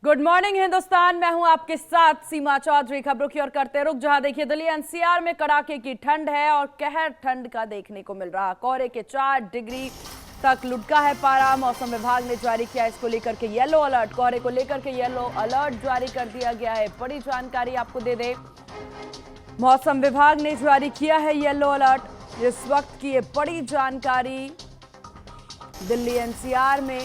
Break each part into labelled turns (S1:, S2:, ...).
S1: Good morning Hindustan, मैं हूं आपके साथ सीमा चौधरी। खबरों की ओर करते रुक। जहां देखिए दिल्ली एनसीआर में कड़ाके की ठंड है और कहर ठंड का देखने को मिल रहा। कोहरे के 4 डिग्री तक लुढ़का है पारा। मौसम विभाग ने जारी किया इसको लेकर के येलो अलर्ट। कोहरे को लेकर के येलो अलर्ट जारी कर दिया गया है। बड़ी जानकारी आपको दे दे, मौसम विभाग ने जारी किया है येलो अलर्ट। इस वक्त की ये बड़ी जानकारी, दिल्ली एनसीआर में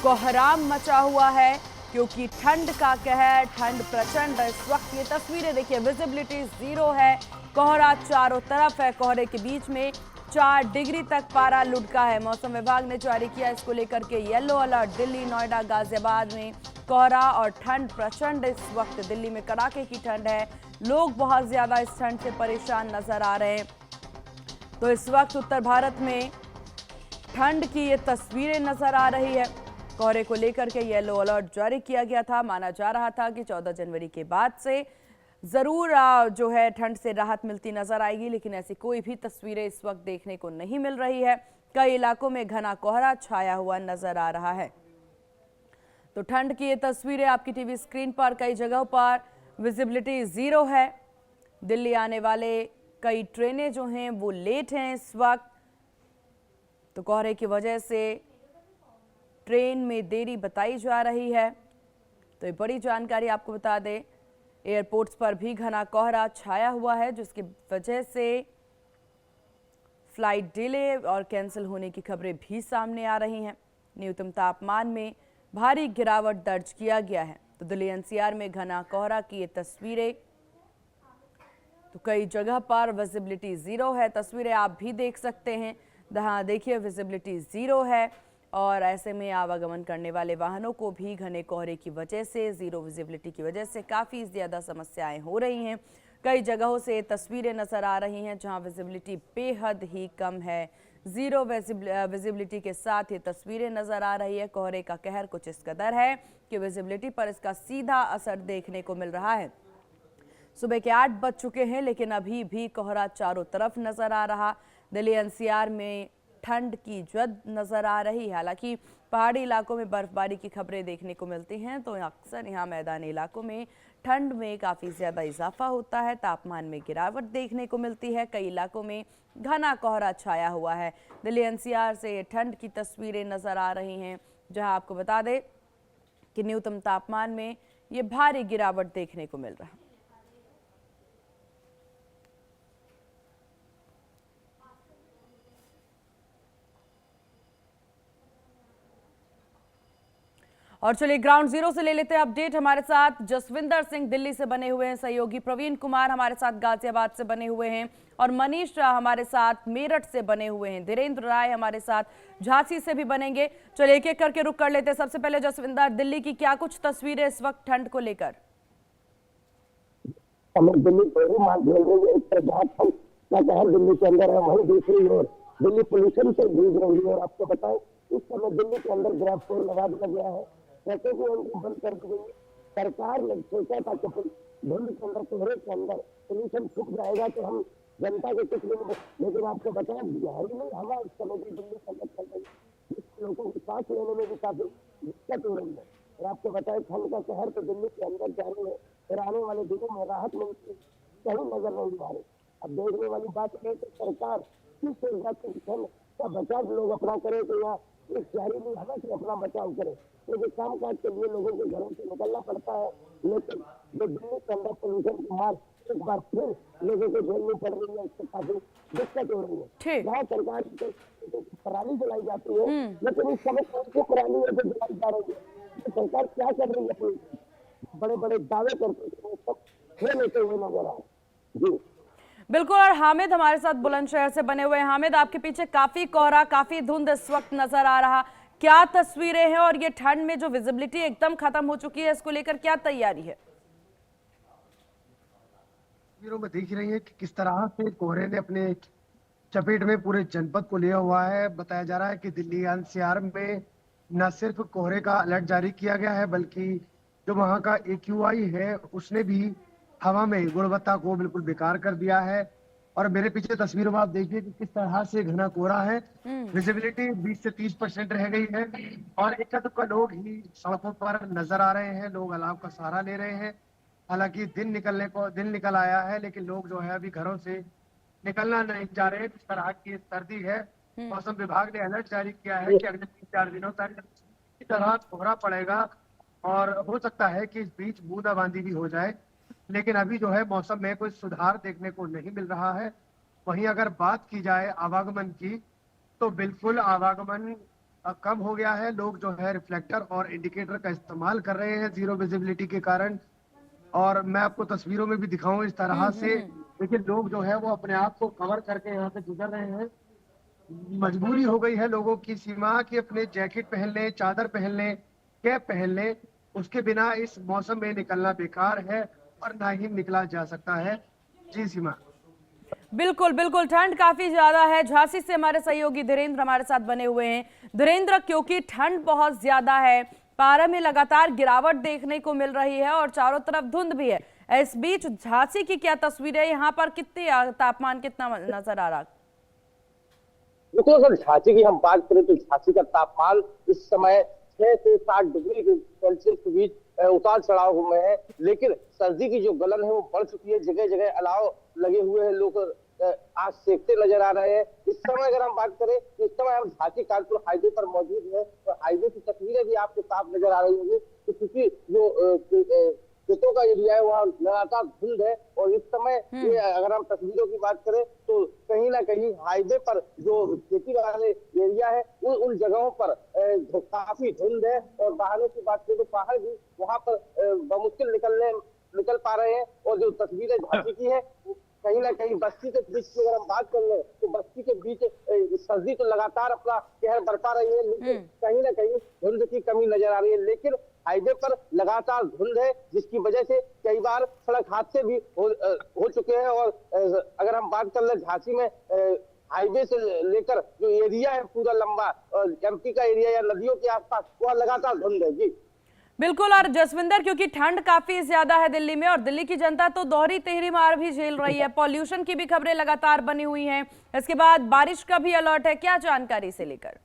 S1: कोहराम मचा हुआ है क्योंकि ठंड का कहर, ठंड प्रचंड। इस वक्त ये तस्वीरें देखिए, विजिबिलिटी 0 है, कोहरा चारों तरफ है। कोहरे के बीच में 4 डिग्री तक पारा लुढ़का है। मौसम विभाग ने जारी किया इसको लेकर के येलो अलर्ट। दिल्ली, नोएडा, गाजियाबाद में कोहरा और ठंड प्रचंड। इस वक्त दिल्ली में कड़ाके की ठंड है। लोग बहुत ज्यादा इस ठंड से परेशान नजर आ रहे हैं। तो इस वक्त उत्तर भारत में ठंड की ये तस्वीरें नजर आ रही है। कोहरे को लेकर के येलो अलर्ट जारी किया गया था। माना जा रहा था कि 14 जनवरी के बाद से जरूर जो है ठंड से राहत मिलती नजर आएगी, लेकिन ऐसी कोई भी तस्वीरें इस वक्त देखने को नहीं मिल रही है। कई इलाकों में घना कोहरा छाया हुआ नजर आ रहा है। तो ठंड की ये तस्वीरें आपकी टीवी स्क्रीन पर। कई जगहों पर विजिबिलिटी 0 है। दिल्ली आने वाले कई ट्रेनें जो हैं वो लेट हैं इस वक्त। तो कोहरे की वजह से ट्रेन में देरी बताई जा रही है। तो ये बड़ी जानकारी आपको बता दें, एयरपोर्ट्स पर भी घना कोहरा छाया हुआ है, जिसकी वजह से फ्लाइट डिले और कैंसिल होने की खबरें भी सामने आ रही हैं। न्यूनतम तापमान में भारी गिरावट दर्ज किया गया है। तो दिल्ली एनसीआर में घना कोहरा की ये तस्वीरें। तो कई जगह पर विजिबिलिटी 0 है। तस्वीरें आप भी देख सकते हैं। जहां देखिए विजिबिलिटी 0 है और ऐसे में आवागमन करने वाले वाहनों को भी घने कोहरे की वजह से, 0 विजिबिलिटी की वजह से काफ़ी ज़्यादा समस्याएं हो रही हैं। कई जगहों से तस्वीरें नज़र आ रही हैं जहां विजिबिलिटी बेहद ही कम है। 0 विजिबिलिटी के साथ ये तस्वीरें नज़र आ रही है। कोहरे का कहर कुछ इस कदर है कि विजिबिलिटी पर इसका सीधा असर देखने को मिल रहा है। सुबह के 8 बज चुके हैं, लेकिन अभी भी कोहरा चारों तरफ नज़र आ रहा। दिल्ली एनसीआर में ठंड की जद नजर आ रही है। हालांकि पहाड़ी इलाकों में बर्फबारी की खबरें देखने को मिलती हैं, तो अक्सर यहाँ मैदानी इलाकों में ठंड में काफ़ी ज़्यादा इजाफा होता है। तापमान में गिरावट देखने को मिलती है। कई इलाकों में घना कोहरा छाया हुआ है। दिल्ली एनसीआर से ठंड की तस्वीरें नज़र आ रही हैं, जहाँ आपको बता दें कि न्यूनतम तापमान में ये भारी गिरावट देखने को मिल रहा है। और चलिए ग्राउंड जीरो से ले लेते हैं अपडेट। हमारे साथ जसविंदर सिंह दिल्ली से बने हुए हैं, सहयोगी प्रवीण कुमार हमारे साथ गाजियाबाद से बने हुए हैं और मनीष हमारे साथ मेरठ से बने हुए हैं। धीरेन्द्र राय हमारे साथ झांसी से भी बनेंगे। चलिए एक एक करके रुक कर लेते हैं। सबसे पहले जसविंदर, दिल्ली की क्या कुछ तस्वीरें इस वक्त ठंड को लेकर?
S2: दिल्ली दिल्ली के अंदर है, वहीं दूसरी ओर दिल्ली पोल्यूशन से जूझ रही है। और आपको बताएं इस समय दिल्ली के अंदर ग्राफ लगा दिया गया है, ट्रकों की एंट्री बंद कर दी गई है। सरकार ने सोचा था कि धुंध के अंदर, कोहरे के अंदर पोल्यूशन छुप जाएगा तो हम जनता के कुछ नहीं, लेकिन आपको बताया बिहारी में हवा इस समय भी दिल्ली के अंदर चल रही है, जिससे लोगों को सांस लेने में भी काफी दिक्कत हो रही है। और आपको बताया ठंड का कहर तो दिल्ली के अंदर जारी है और आने वाले दिनों में राहत मिलती कहीं नजर नहीं आ रही। अब देखने वाली बात है कि सरकार किस ठंड का बचाव लोग अपना करे तो या इस जहरीली हवा से अपना बचाव करे, क्योंकि काम काज के लिए लोगों को घरों से निकलना पड़ता है। लेकिन जो दिल्ली के अंदर पोल्यूशन की मार एक बार फिर लोगों को झेलनी पड़ रही है, इससे काफी दिक्कत हो रही है। जहाँ सरकार की पराली जलाई जाती है, लेकिन इस समय कौन सी पराली है जो जलाई जा रही है? सरकार क्या कर रही है? बड़े बड़े दावे करते सब लेते हुए नजर आ रहे। जी
S1: बिल्कुल। और हामिद हमारे साथ बुलंदशहर से बने हुए हैं। हामिद, आपके पीछे काफी कोहरा, काफी धुंध इस वक्त नजर आ रहा, क्या तस्वीरें हैं? और ये ठंड में जो विजिबिलिटी एकदम खत्म हो चुकी है, इसको लेकर क्या तैयारी है?
S3: तस्वीरों में देख रही है कि किस तरह से कोहरे ने अपने चपेट में पूरे जनपद को लिया हुआ है। बताया जा रहा है कि दिल्ली एनसीआर में न सिर्फ कोहरे का अलर्ट जारी किया गया है, बल्कि जो वहां का AQI है उसने भी हवा में गुणवत्ता को बिल्कुल बेकार कर दिया है। और मेरे पीछे तस्वीरों में आप देखिए कि किस तरह से घना कोहरा है। विजिबिलिटी 20 से 30% रह गई है और इक्का दुक्का लोग ही सड़कों पर नजर आ रहे हैं। लोग अलाव का सहारा ले रहे हैं। हालांकि दिन निकल आया है, लेकिन लोग जो है अभी घरों से निकलना नहीं चाह रहे। इस तरह की सर्दी है। मौसम विभाग ने अलर्ट जारी किया है कि अगले 3-4 दिनों तक इस तरह कोहरा पड़ेगा और हो सकता है कि इस बीच बूंदाबांदी भी हो जाए। लेकिन अभी जो है मौसम में कोई सुधार देखने को नहीं मिल रहा है। वहीं अगर बात की जाए आवागमन की, तो बिल्कुल आवागमन कम हो गया है। लोग जो है रिफ्लेक्टर और इंडिकेटर का इस्तेमाल कर रहे हैं जीरो विजिबिलिटी के कारण। और मैं आपको तस्वीरों में भी दिखाऊं इस तरह से, लेकिन लोग जो है वो अपने आप को कवर करके यहाँ से गुजर रहे हैं। मजबूरी हो गई है लोगों की सीमा कि अपने जैकेट पहन लें, चादर पहन लें, कैप पहन लें। उसके बिना इस मौसम में निकलना बेकार है और ना ही निकला जा सकता है। जी सीमा।
S1: बिल्कुल बिल्कुल, ठंड काफी ज्यादा है। झांसी से हमारे सहयोगी धीरेन्द्र हमारे साथ बने हुए हैं। धीरेन्द्र, क्योंकि ठंड बहुत ज्यादा है, पारा में लगातार गिरावट देखने को मिल रही है और चारों तरफ धुंध भी है। इस बीच झांसी की क्या तस्वीर है? यहाँ पर कितने तापमान कितना नजर आ रहा?
S2: देखो, अगर झांसी की हम बात करें तो झांसी का तापमान इस समय 6 से 7 डिग्री सेल्सियस के बीच उतार चढ़ाव में है। लेकिन सर्दी की जो गलन है वो बढ़ चुकी है। जगह जगह अलाव लगे हुए हैं, लोग आज सेकते नजर आ रहे हैं। इस समय अगर हम बात करें तो इस समय हम झांसी कानपुर हाईवे पर मौजूद है और हाईवे की तस्वीरें भी आपको साफ नजर आ रही होंगी, क्योंकि जो खेतों का एरिया है वहाँ लगातार धुंध है। और इस समय अगर हम तस्वीरों की बात करें तो कहीं ना कहीं हाईवे पर जो खेती वाले एरिया है उन जगहों पर काफी धुंध है। और वाहनों की बात करें तो वाहन भी वहाँ पर बमुश्किल निकल पा रहे हैं। और जो तस्वीरें झांसी की है कहीं ना कहीं बस्ती के बीच की अगर हम बात कर रहे हैं तो बस्ती के बीच सर्दी तो लगातार अपना कहर बरपा रही है, लेकिन कहीं ना कहीं धुंध की कमी नजर आ रही है। लेकिन हाईवे पर लगातार धुंध है, जिसकी वजह से कई बार सड़क हादसे भी हो चुके हैं। और अगर हम बात कर ले झांसी में हाईवे से लेकर जो एरिया है पूरा लंबा एमपी का एरिया या नदियों के आसपास वह लगातार धुंध है। जी
S1: बिल्कुल। और जसविंदर, क्योंकि ठंड काफी ज्यादा है दिल्ली में और दिल्ली की जनता तो दोहरी तिहरी मार भी झेल रही है। पॉल्यूशन की भी खबरें लगातार बनी हुई हैं। इसके बाद बारिश का भी अलर्ट है, क्या जानकारी से लेकर?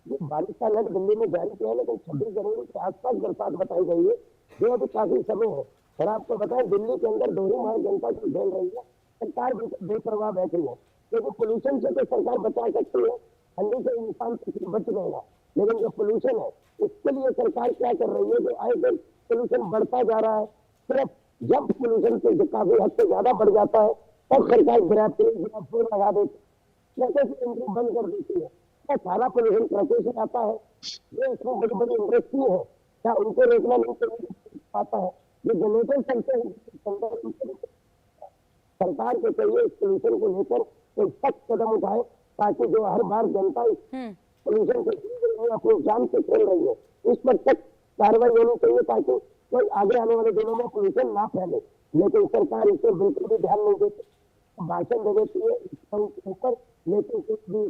S2: बारिश का अलर्ट दिल्ली में जारी किया है, लेकिन 26 जनवरी के आसपास बरसात बताई गई है, जो अभी काफी समय है। और आपको बताएं दिल्ली के अंदर दोहरी मार जनता की झेल रही है। सरकार बेपरवाह बैठी है, क्योंकि पोल्यूशन से तो सरकार बचा सकती है, ठंडी से इंसान बच रहेगा। लेकिन जो पोल्यूशन है उसके लिए सरकार क्या कर रही है, जो आए दिन पोल्यूशन बढ़ता जा रहा है। सिर्फ जब पोल्यूशन से काफी हद से ज्यादा बढ़ जाता है तब सरकार ग्रैफिन लगा देती है, इंडस्ट्री बंद कर देती है। क्या सारा पोल्यूशन ट्रकों से आता है? ये इसमें बड़ी बड़ी इंडस्ट्री है, क्या उनको रोकना नहीं पाता है? ये जनरेटर चलते हैं। सरकार को चाहिए इस पोल्यूशन को लेकर एक सख्त कदम उठाए, ताकि जो हर बार जनता पोल्यूशन से अपनी जान से खेल रही है उस पर सख्त कार्रवाई होनी चाहिए, ताकि कोई आगे आने वाले दिनों में पोल्यूशन ना फैले। लेकिन सरकार इस पर बिल्कुल भी ध्यान नहीं देती, भाषण दे देती है ऊपर, लेकिन कुछ भी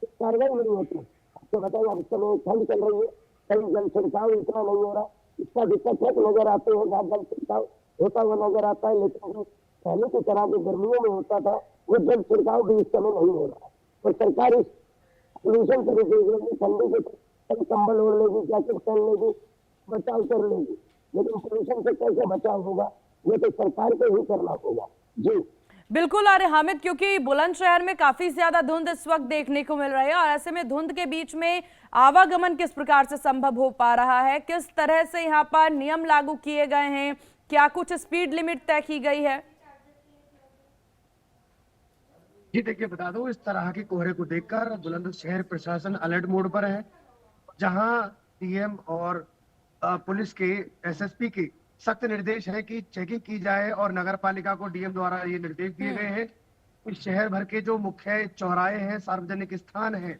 S2: कार्रवाई नहीं होती। आपको बताइए, अब समय ठंड चल रही है, कहीं जल छिड़काव इतना नहीं हो रहा। इसका दिक्कत है नजर आते हैं, जल छिड़काव होता हुआ नजर आता है, लेकिन जो पहले की तरह जो गर्मियों में होता था वो जल छिड़काव भी इस समय नहीं हो रहा। और सरकार इस पोल्यूशन से ठंडी से कंबल ओढ़ लेगी, जैकेट पहन लेगी, बचाव कर लेगी, लेकिन पोल्यूशन से कैसे बचाव होगा ये तो सरकार को ही करना होगा। जी
S1: बिल्कुल। अरे हामिद, क्योंकि बुलंदशहर में काफी ज्यादा धुंध इस वक्त देखने को मिल रही है और ऐसे में धुंध के बीच में आवागमन किस प्रकार से संभव हो पा रहा है? किस तरह से यहाँ पर नियम लागू किए गए हैं? क्या कुछ स्पीड लिमिट तय की गई है?
S3: जी देखिए, बता दो, इस तरह के कोहरे को देखकर बुलंदशहर प्रशासन अलर्ट मोड पर है, जहां डीएम और पुलिस के एसएसपी के सख्त निर्देश है कि चेकिंग की जाए। और नगर पालिका को डीएम द्वारा ये निर्देश दिए गए हैं कि शहर भर के जो मुख्य चौराहे हैं, सार्वजनिक स्थान हैं,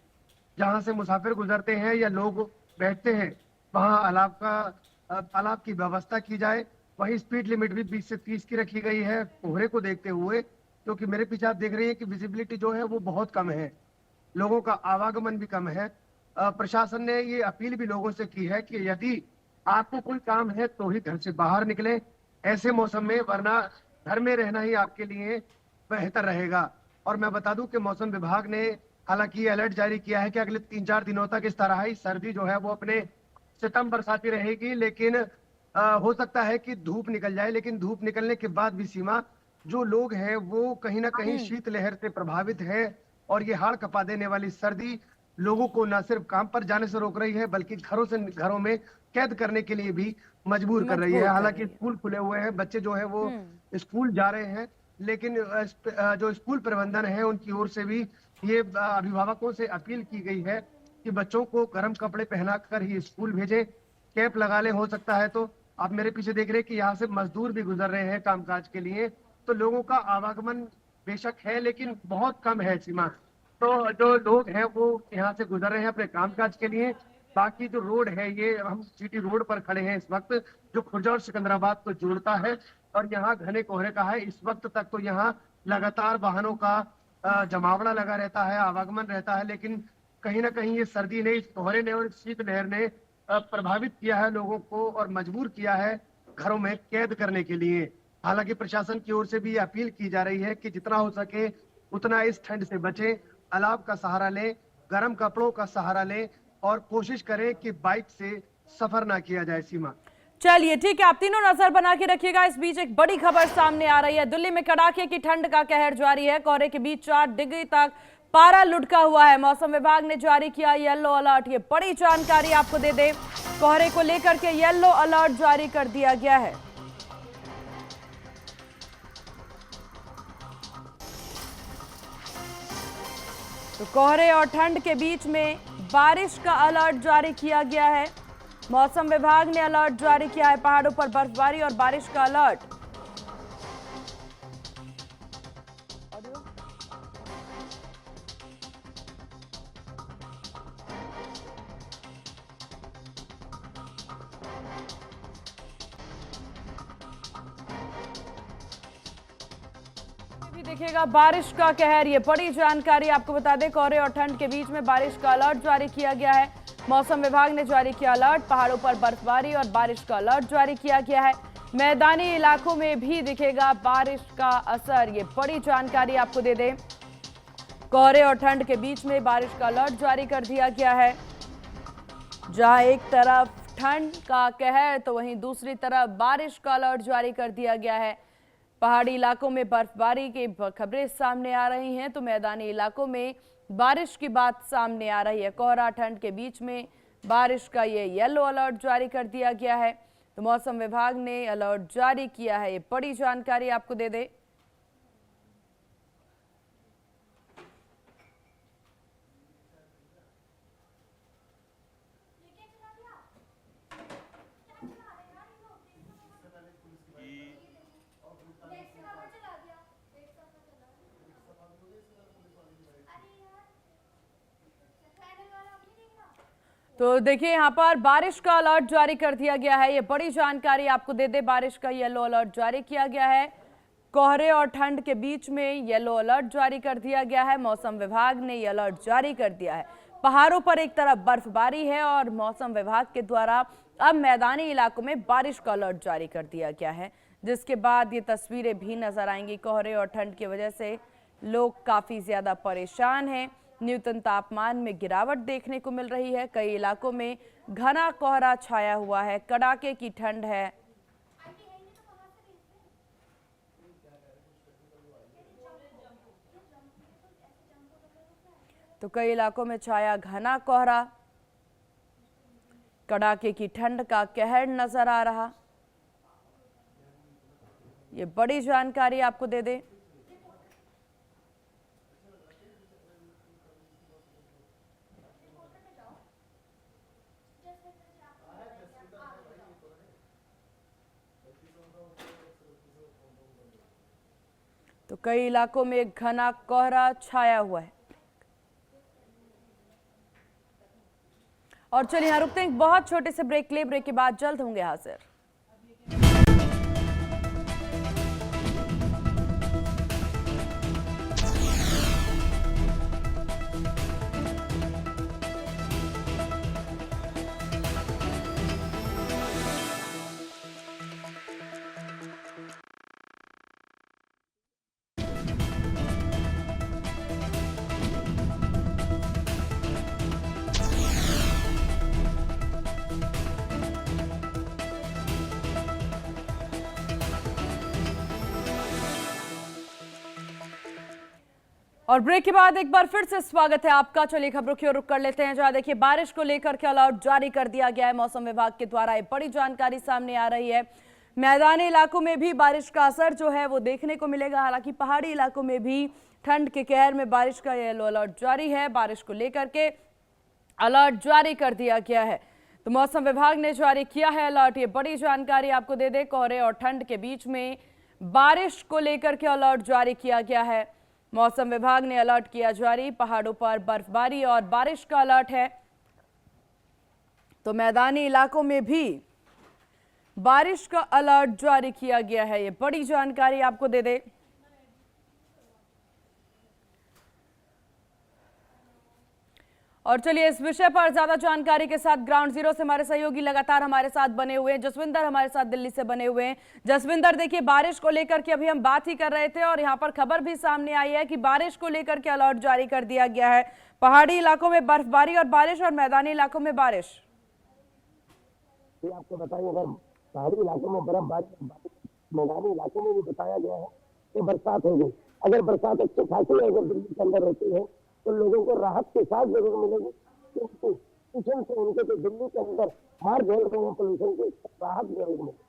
S3: जहां से मुसाफिर गुजरते हैं या लोग बैठते हैं, वहां अलाव की व्यवस्था की जाए। वही स्पीड लिमिट भी 20 से 30 की रखी गई है कोहरे को देखते हुए, क्योंकि मेरे पीछे आप देख रही है कि विजिबिलिटी जो है वो बहुत कम है, लोगों का आवागमन भी कम है। प्रशासन ने ये अपील भी लोगों से की है कि यदि आपको कोई काम है तो ही घर से बाहर निकले ऐसे मौसम में, वरना घर में रहना ही आपके लिए बेहतर रहेगा। और मैं बता दूं कि मौसम विभाग ने हालांकि अलर्ट जारी किया है कि अगले 3-4 दिनों तक इस तरह ही सर्दी जो है वो अपने सितम बरसाती रहेगी, लेकिन हो सकता है कि धूप निकल जाए। लेकिन धूप निकलने के बाद भी सीमा, जो लोग हैं वो कहीं ना कहीं शीतलहर से प्रभावित है, और ये हाड़ कपा देने वाली सर्दी लोगों को न सिर्फ काम पर जाने से रोक रही है, बल्कि घरों में कैद करने के लिए भी मजबूर कर रही है। हालांकि स्कूल खुले हुए हैं, बच्चे जो है वो स्कूल जा रहे हैं, लेकिन जो स्कूल प्रबंधन है उनकी ओर से भी ये अभिभावकों से अपील की गई है कि बच्चों को गर्म कपड़े पहनाकर ही स्कूल भेजें, कैप लगा ले हो सकता है तो। आप मेरे पीछे देख रहे हैं कि यहाँ से मजदूर भी गुजर रहे हैं कामकाज के लिए, तो लोगों का आवागमन बेशक है लेकिन बहुत कम है सीमा। तो जो लोग हैं वो यहाँ से गुजर रहे हैं अपने कामकाज के लिए। बाकी जो रोड है, ये हम जीटी रोड पर खड़े हैं इस वक्त, जो खुर्जा और सिकंदराबाद को जोड़ता है, और यहाँ घने कोहरे का है। इस वक्त तक तो यहाँ लगातार वाहनों का जमावड़ा लगा रहता है, आवागमन रहता है, लेकिन कहीं ना कहीं ये सर्दी ने, इस कोहरे ने और इस शीतलहर ने प्रभावित किया है लोगों को और मजबूर किया है घरों में कैद करने के लिए। हालांकि प्रशासन की ओर से भी अपील की जा रही है कि जितना हो सके उतना इस ठंड से बचें, अलाव का सहारा लें, गर्म कपड़ों का सहारा लें, और कोशिश करें कि बाइक से सफर ना किया जाए। सीमा,
S1: चलिए ठीक है, आप तीनों नजर बना के रखिएगा। इस बीच एक बड़ी खबर सामने आ रही है। दिल्ली में कड़ाके की ठंड का कहर जारी है। कोहरे के बीच 4 डिग्री तक पारा लुढ़का हुआ है। मौसम विभाग ने जारी किया येलो अलर्ट। ये बड़ी जानकारी आपको दे दें, कोहरे को लेकर के येलो अलर्ट जारी कर दिया गया है। तो कोहरे और ठंड के बीच में बारिश का अलर्ट जारी किया गया है। मौसम विभाग ने अलर्ट जारी किया है, पहाड़ों पर बर्फबारी और बारिश का अलर्ट। देखिएगा बारिश का कहर, ये बड़ी जानकारी आपको बता दें, कोहरे और ठंड के बीच में बारिश का अलर्ट जारी किया गया है। मौसम विभाग ने जारी किया अलर्ट, पहाड़ों पर बर्फबारी और बारिश का अलर्ट जारी किया गया है। मैदानी इलाकों में भी दिखेगा बारिश का असर। ये बड़ी जानकारी आपको दे दें, कोहरे और ठंड के बीच में बारिश का अलर्ट जारी कर दिया गया है। जहां एक तरफ ठंड का कहर तो वहीं दूसरी तरफ बारिश का अलर्ट जारी कर दिया गया है। पहाड़ी इलाकों में बर्फबारी की खबरें सामने आ रही हैं, तो मैदानी इलाकों में बारिश की बात सामने आ रही है। कोहरा ठंड के बीच में बारिश का ये येलो अलर्ट जारी कर दिया गया है। तो मौसम विभाग ने अलर्ट जारी किया है, ये बड़ी जानकारी आपको दे दें। तो देखिए यहाँ पर बारिश का अलर्ट जारी कर दिया गया है, ये बड़ी जानकारी आपको दे दे। बारिश का येलो अलर्ट जारी किया गया है, कोहरे और ठंड के बीच में येलो अलर्ट जारी कर दिया गया है। मौसम विभाग ने ये अलर्ट जारी कर दिया है। पहाड़ों पर एक तरफ बर्फबारी है और मौसम विभाग के द्वारा अब मैदानी इलाकों में बारिश का अलर्ट जारी कर दिया गया है, जिसके बाद ये तस्वीरें भी नजर आएंगी। कोहरे और ठंड की वजह से लोग काफी ज्यादा परेशान हैं। न्यूनतम तापमान में गिरावट देखने को मिल रही है। कई इलाकों में घना कोहरा छाया हुआ है, कड़ाके की ठंड है। तो कई इलाकों में छाया घना कोहरा, कड़ाके की ठंड का कहर नजर आ रहा। ये बड़ी जानकारी आपको दे दें। तो कई इलाकों में घना कोहरा छाया हुआ है। और चलिए यहाँ रुकते हैं एक बहुत छोटे से ब्रेक ले। ब्रेक के बाद जल्द होंगे हाजिर। और ब्रेक के बाद एक बार फिर से स्वागत है आपका। चलिए खबरों की ओर रुख कर लेते हैं, जहां देखिए बारिश को लेकर के अलर्ट जारी कर दिया गया है। मौसम विभाग के द्वारा एक बड़ी जानकारी सामने आ रही है। मैदानी इलाकों में भी बारिश का असर जो है वो देखने को मिलेगा। हालांकि पहाड़ी इलाकों में भी ठंड के कहर में बारिश का येलो अलर्ट जारी है। बारिश को लेकर के अलर्ट जारी कर दिया गया है, तो मौसम विभाग ने जारी किया है अलर्ट। ये बड़ी जानकारी आपको दे दे, कोहरे और ठंड के बीच में बारिश को लेकर के अलर्ट जारी किया गया है। मौसम विभाग ने अलर्ट किया जारी। पहाड़ों पर बर्फबारी और बारिश का अलर्ट है, तो मैदानी इलाकों में भी बारिश का अलर्ट जारी किया गया है। ये बड़ी जानकारी आपको दे दे। और चलिए इस विषय पर ज्यादा जानकारी के साथ ग्राउंड जीरो से हमारे सहयोगी लगातार हमारे साथ बने हुए हैं। जसविंदर हमारे साथ दिल्ली से बने हुए हैं। जसविंदर, देखिए बारिश को लेकर के अभी हम बात ही कर रहे थे और यहाँ पर खबर भी सामने आई है कि बारिश को लेकर के अलर्ट जारी कर दिया गया है। पहाड़ी इलाकों में बर्फबारी और बारिश और मैदानी इलाकों में बारिश।
S2: आपको बताइए, अगर पहाड़ी इलाकों में बर्फबारी, मैदानी इलाकों में भी बताया गया है कि बरसात होगी। अगर बरसात अच्छी खासी अगर दिल्ली के अंदर होती है तो लोगों को राहत के साथ जरूर मिलेगी, क्योंकि पोल्यूशन से उनके जो दिल्ली के अंदर मार झेल रहे हैं पोल्यूशन की, राहत जरूर मिलेगी।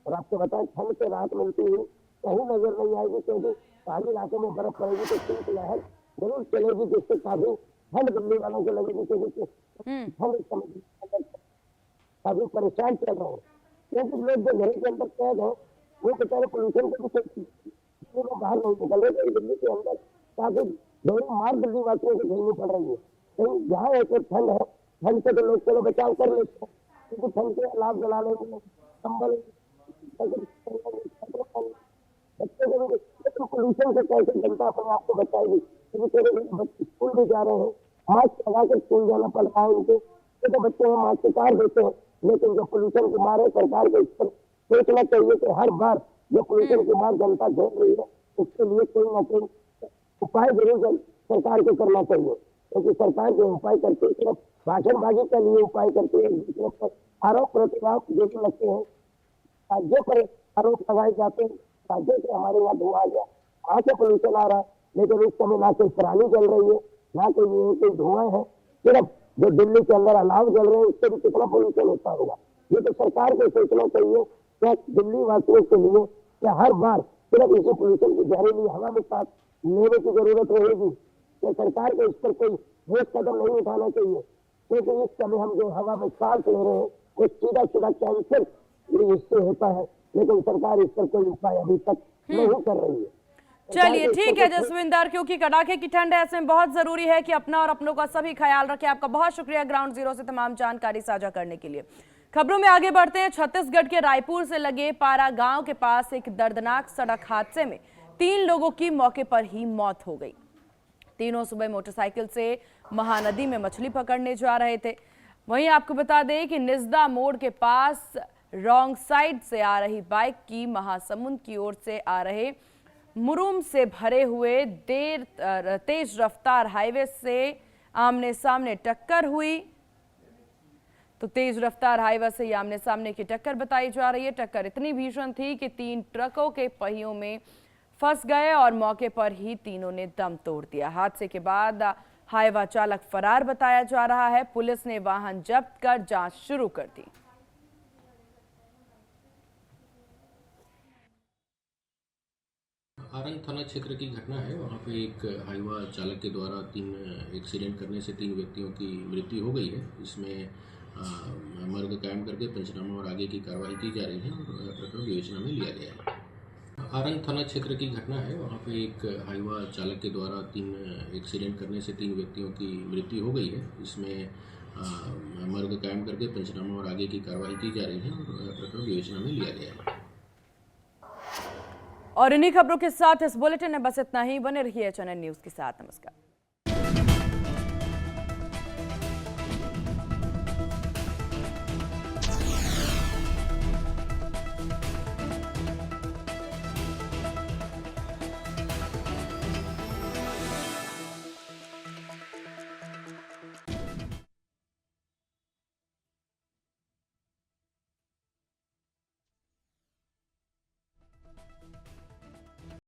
S2: और आपको बताएं, ठंड से राहत मिलती हुई कहीं नजर नहीं आएगी, क्योंकि पहाड़ी इलाकों में बर्फ पड़ेगी तो शीतलहर जरूर चलेगी, जिससे काफी ठंड दिल्ली वालों को लगेगी, क्योंकि ठंड काफी परेशान चल रहे हैं। क्योंकि लोग जो घर के अंदर कैद है वो बेचारे पोल्यूशन को बाहर नहीं निकल रहे, तो दिल्ली के अंदर काफी दोनों मार दिल्ली वासियों को झेलनी पड़ रही है। कहीं जहाँ एक ठंड है, ठंड से तो लोग चलो बचाव कर लेते हैं, क्योंकि ठंड के अलाव जला लेंगे, कंबल बच्चे को भी, लेकिन पोल्यूशन से कैसे जनता अपने आप को बचाएगी? क्योंकि बच्चे स्कूल भी जा रहे हैं, मास्क लगा कर स्कूल जाना पड़ रहा है उनको, तो बच्चे हैं मास्क उतार देते हैं। लेकिन जो पोल्यूशन की मार है, सरकार को इस पर सोचना चाहिए कि हर बार जो पोल्यूशन की मार जनता झेल रही है, उसके लिए कोई ना कोई उपाय जरूर सरकार को करना चाहिए। क्योंकि सरकार जो उपाय करती है सिर्फ भाषणबाजी के लिए उपाय करती है, दूसरे पर आरोप प्रत्यारोप जो लगते हैं, राज्यों पर आरोप लगाए जाते हैं। राज्यों से हमारे यहाँ धुआं आ गया, वहाँ से पोल्यूशन आ रहा है, लेकिन इस समय ना कोई पराली जल रही है, ना कोई धुआं है। सिर्फ जो दिल्ली के अंदर अलाव जल रहे हैं, उससे भी कितना पोल्यूशन होता होगा। ये तो सरकार को सोचना चाहिए कि दिल्ली वासियों के लिए हर बार सिर्फ इसी पोल्यूशन की जहरीली हवा में साथ लेने की जरूरत रहेगी, तो सरकार को इस पर कोई ठोस कदम नहीं उठाना चाहिए। क्योंकि इस समय हम जो हवा में सांस ले रहे हैं वो सीधा सीधा कैंसर इससे होता है, लेकिन सरकार इस पर कोई उपाय अभी तक नहीं कर रही है।
S1: चलिए ठीक है जसविंदर, क्योंकि कड़ाके की ठंड है, ऐसे में बहुत जरूरी है कि अपना और अपनों का सभी ख्याल रखें। आपका बहुत शुक्रिया ग्राउंड जीरो से तमाम जानकारी साझा करने के लिए। खबरों में आगे बढ़ते हैं। छत्तीसगढ़ के रायपुर से लगे पारा गांव के पास एक दर्दनाक सड़क हादसे में 3 लोगों की मौके पर ही मौत हो गई। तीनों सुबह मोटरसाइकिल से महानदी में मछली पकड़ने जा रहे थे। वहीं आपको बता दें कि निजदा मोड़ के पास रॉन्ग साइड से आ रही बाइक की महासमुंद की ओर से आ रहे मुरुम से भरे हुए तेज रफ्तार हाईवे से आमने सामने टक्कर हुई। तो तेज रफ्तार हाईवे से आमने सामने की टक्कर बताई जा रही है। टक्कर इतनी भीषण थी कि 3 ट्रकों के पहियों में फंस गए और मौके पर ही तीनों ने दम तोड़ दिया। हादसे के बाद हाईवा चालक फरार बताया जा रहा है। पुलिस ने वाहन जब्त कर जांच शुरू कर दी।
S4: आरंग थाना क्षेत्र की घटना है। वहाँ पे एक हाईवा चालक के द्वारा 3 एक्सीडेंट करने से 3 व्यक्तियों की मृत्यु हो गई है। इसमें मर्ग कायम करके पंचनामा और आगे की कार्रवाई की जा रही है और प्रकरण विवेचना में लिया गया है। आरंग थाना क्षेत्र की घटना है। वहाँ पे एक हाईवा चालक के द्वारा 3 एक्सीडेंट करने से 3 व्यक्तियों की मृत्यु हो गई है। इसमें मर्ग कायम करके पंचनामा और आगे की कार्रवाई की जा रही है और प्रकरण विवेचना में लिया गया है।
S1: और इन्हीं खबरों के साथ इस बुलेटिन में बस इतना ही। बने रहिए चैनल न्यूज के साथ। नमस्कार।